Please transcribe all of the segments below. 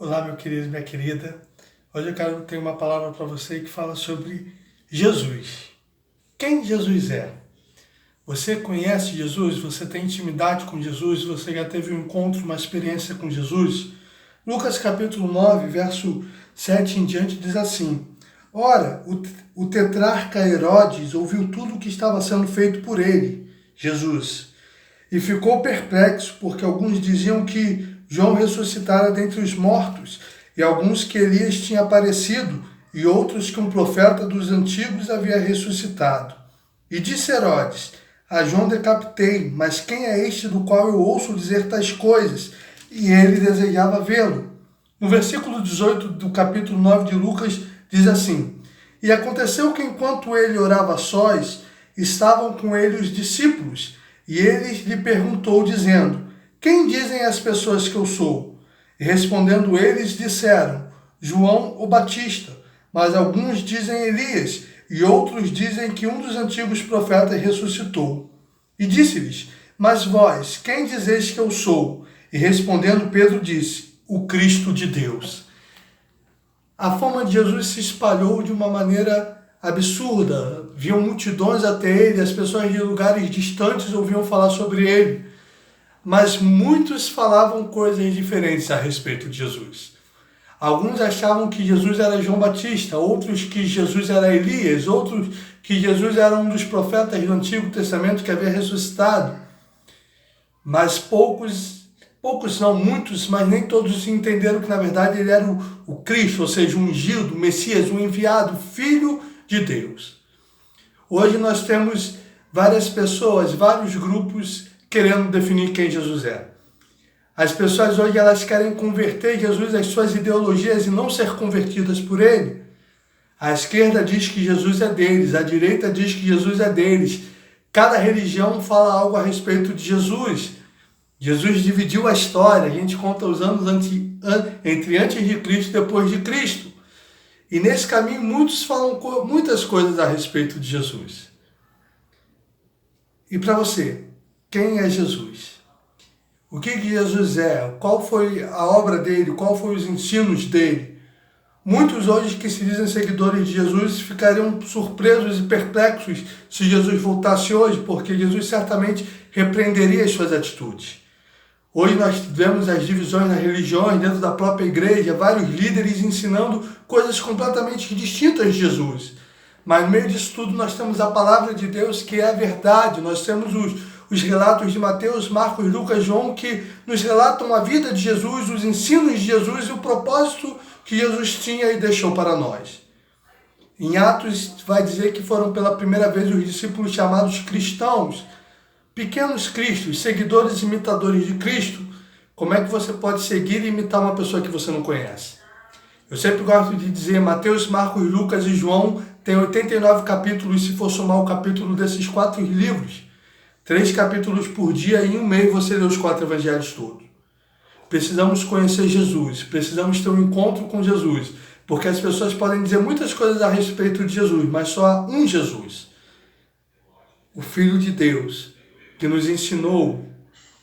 Olá, meu querido e minha querida. Hoje eu quero ter uma palavra para você que fala sobre Jesus. Quem Jesus é? Você conhece Jesus? Você tem intimidade com Jesus? Você já teve um encontro, uma experiência com Jesus? Lucas capítulo 9, verso 7 em diante diz assim: Ora, o tetrarca Herodes ouviu tudo o que estava sendo feito por ele, Jesus, e ficou perplexo, porque alguns diziam que João ressuscitara dentre os mortos, e alguns que Elias tinha aparecido, e outros que um profeta dos antigos havia ressuscitado. E disse Herodes: A João decapitei, mas quem é este do qual eu ouço dizer tais coisas? E ele desejava vê-lo. No versículo 18 do capítulo 9 de Lucas diz assim: E aconteceu que enquanto ele orava a sós, estavam com ele os discípulos, e ele lhe perguntou, dizendo: Quem dizem as pessoas que eu sou? E respondendo eles, disseram: João o Batista, mas alguns dizem Elias, e outros dizem que um dos antigos profetas ressuscitou. E disse-lhes: Mas vós, quem dizeis que eu sou? E respondendo Pedro disse: O Cristo de Deus. A fama de Jesus se espalhou de uma maneira absurda. Viam multidões até ele, as pessoas de lugares distantes ouviam falar sobre ele. Mas muitos falavam coisas diferentes a respeito de Jesus. Alguns achavam que Jesus era João Batista, outros que Jesus era Elias, outros que Jesus era um dos profetas do Antigo Testamento que havia ressuscitado. Mas muitos, mas nem todos entenderam que na verdade ele era o Cristo, ou seja, o ungido, o Messias, o enviado, Filho de Deus. Hoje nós temos várias pessoas, vários grupos querendo definir quem Jesus é. As pessoas hoje elas querem converter Jesus às suas ideologias e não ser convertidas por ele. A esquerda diz que Jesus é deles, a direita diz que Jesus é deles. Cada religião fala algo a respeito de Jesus. Jesus dividiu a história, a gente conta os anos entre antes de Cristo e depois de Cristo. E nesse caminho muitos falam muitas coisas a respeito de Jesus. E para você, quem é Jesus? O que Jesus é? Qual foi a obra dele? Qual foram os ensinos dele? Muitos hoje que se dizem seguidores de Jesus ficariam surpresos e perplexos se Jesus voltasse hoje, porque Jesus certamente repreenderia as suas atitudes. Hoje nós vemos as divisões nas religiões, dentro da própria igreja, vários líderes ensinando coisas completamente distintas de Jesus. Mas no meio disso tudo nós temos a palavra de Deus, que é a verdade. Nós temos os relatos de Mateus, Marcos, Lucas, João, que nos relatam a vida de Jesus, os ensinos de Jesus e o propósito que Jesus tinha e deixou para nós. Em Atos vai dizer que foram pela primeira vez os discípulos chamados cristãos, pequenos cristos, seguidores e imitadores de Cristo. Como é que você pode seguir e imitar uma pessoa que você não conhece? Eu sempre gosto de dizer, Mateus, Marcos, Lucas e João tem 89 capítulos, se for somar o capítulo desses 4 livros. 3 capítulos por dia e em um mês você lê os 4 evangelhos todos. Precisamos conhecer Jesus, precisamos ter um encontro com Jesus, porque as pessoas podem dizer muitas coisas a respeito de Jesus, mas só há um Jesus, o Filho de Deus, que nos ensinou,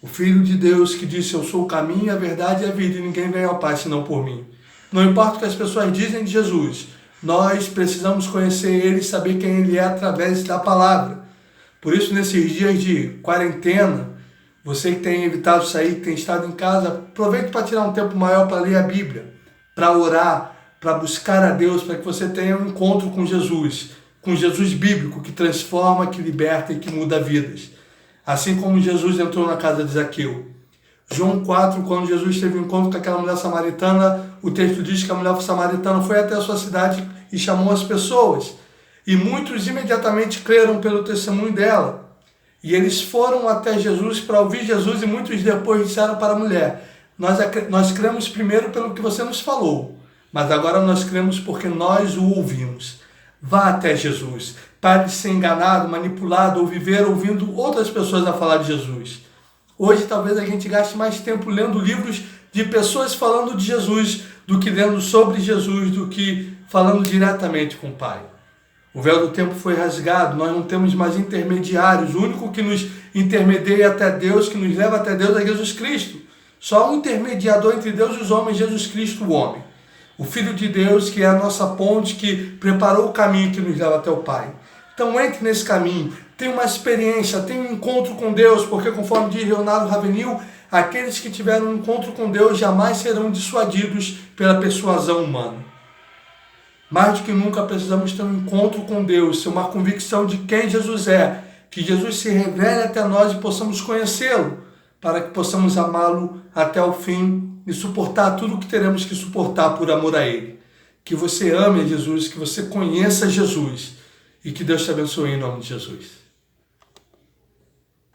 o Filho de Deus que disse: Eu sou o caminho, a verdade e a vida, e ninguém vem ao Pai senão por mim. Não importa o que as pessoas dizem de Jesus, nós precisamos conhecer Ele e saber quem Ele é através da palavra. Por isso, nesses dias de quarentena, você que tem evitado sair, que tem estado em casa, aproveite para tirar um tempo maior para ler a Bíblia, para orar, para buscar a Deus, para que você tenha um encontro com Jesus bíblico, que transforma, que liberta e que muda vidas. Assim como Jesus entrou na casa de Zaqueu. João 4, quando Jesus teve um encontro com aquela mulher samaritana, o texto diz que a mulher samaritana foi até a sua cidade e chamou as pessoas. E muitos imediatamente creram pelo testemunho dela. E eles foram até Jesus para ouvir Jesus e muitos depois disseram para a mulher: Nós cremos primeiro pelo que você nos falou, mas agora nós cremos porque nós o ouvimos. Vá até Jesus. Pare de ser enganado, manipulado ou viver ouvindo outras pessoas a falar de Jesus. Hoje talvez a gente gaste mais tempo lendo livros de pessoas falando de Jesus do que lendo sobre Jesus, do que falando diretamente com o Pai. O véu do tempo foi rasgado, nós não temos mais intermediários. O único que nos intermedia até Deus, que nos leva até Deus, é Jesus Cristo. Só há um intermediador entre Deus e os homens, Jesus Cristo, o homem. O Filho de Deus, que é a nossa ponte, que preparou o caminho que nos leva até o Pai. Então entre nesse caminho, tenha uma experiência, tenha um encontro com Deus, porque conforme diz Leonardo Ravenhill, aqueles que tiveram um encontro com Deus jamais serão dissuadidos pela persuasão humana. Mais do que nunca precisamos ter um encontro com Deus, ter uma convicção de quem Jesus é, que Jesus se revele até nós e possamos conhecê-lo, para que possamos amá-lo até o fim e suportar tudo o que teremos que suportar por amor a Ele. Que você ame a Jesus, que você conheça Jesus e que Deus te abençoe em nome de Jesus.